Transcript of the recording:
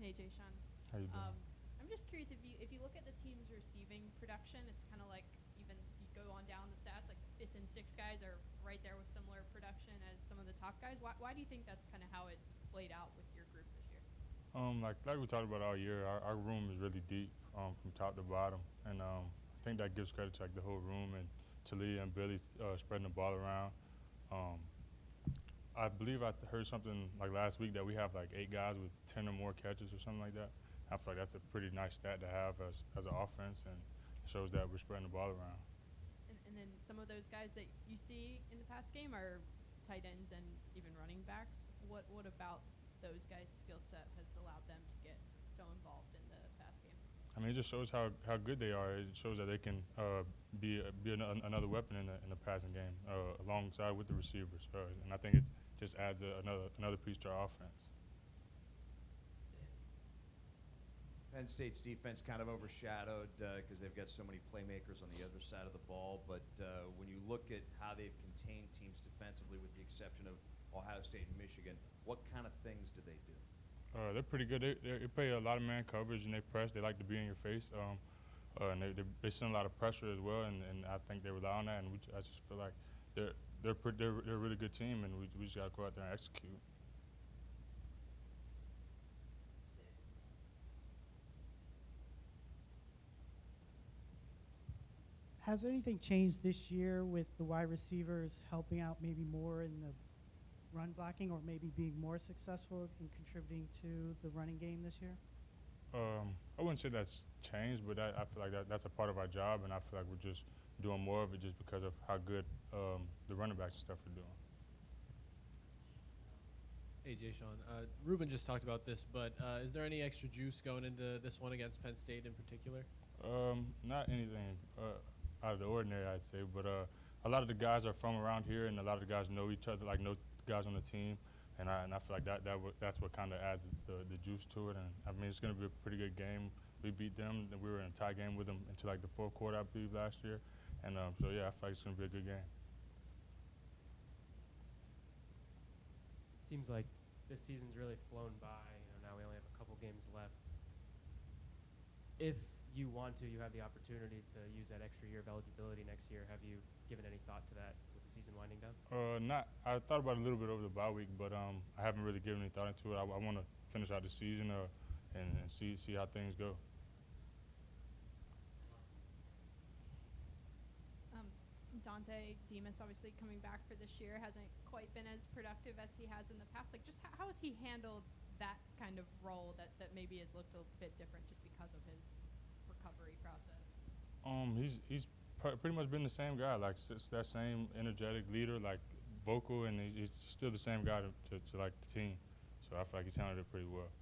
Hey, Jeshaun. How you doing? I'm just curious if you look at the team's receiving production, it's kind of like even you go on down the stats, like the fifth and sixth guys are right there with similar production as some of the top guys. Why do you think that's kind of how it's played out with your group this year? Like we talked about all year, our room is really deep from top to bottom, and I think that gives credit to like the whole room and Talia and Billy spreading the ball around. Um, I believe I heard something like last week that we have like 8 guys with 10 or more catches or something like that. I feel like that's a pretty nice stat to have as an offense, and it shows that we're spreading the ball around. And then some of those guys that you see in the past game are tight ends and even running backs. What about those guys' skill set has allowed them to get so involved in the pass game? I mean, it just shows how good they are. It shows that they can be another weapon in the passing game alongside with the receivers, and I think it just adds another piece to our offense. Penn State's defense kind of overshadowed because they've got so many playmakers on the other side of the ball. But when you look at how they've contained teams defensively, with the exception of Ohio State and Michigan, what kind of things do they do? They're pretty good. They play a lot of man coverage and they press. They like to be in your face, and they send a lot of pressure as well. And I think they rely on that. And I just feel like they're a really good team, and we just got to go out there and execute. Has anything changed this year with the wide receivers helping out maybe more in the run blocking, or maybe being more successful in contributing to the running game this year? I wouldn't say that's changed, but I feel like that's a part of our job, and I feel like we're just doing more of it just because of how good the running backs and stuff are doing. Hey, Jeshaun. Ruben just talked about this, but is there any extra juice going into this one against Penn State in particular? Not anything out of the ordinary, I'd say, but a lot of the guys are from around here, and a lot of the guys know each other, like know the guys on the team, and I feel like that's what kind of adds the juice to it. And I mean, it's going to be a pretty good game. We beat them, and we were in a tie game with them until like the fourth quarter, I believe, last year, and so yeah, I feel like it's going to be a good game. Seems like this season's really flown by. Now we only have a couple games left. If you want to, you have the opportunity to use that extra year of eligibility next year. Have you given any thought to that with the season winding down? I thought about it a little bit over the bye week, but I haven't really given any thought into it. I want to finish out the season and see how things go. Dante Demas obviously coming back for this year hasn't quite been as productive as he has in the past. Like, just how has he handled that kind of role that maybe has looked a bit different just because of his recovery process? He's pretty much been the same guy, like that same energetic leader, like vocal, and he's still the same guy to like the team. So I feel like he's handled it pretty well.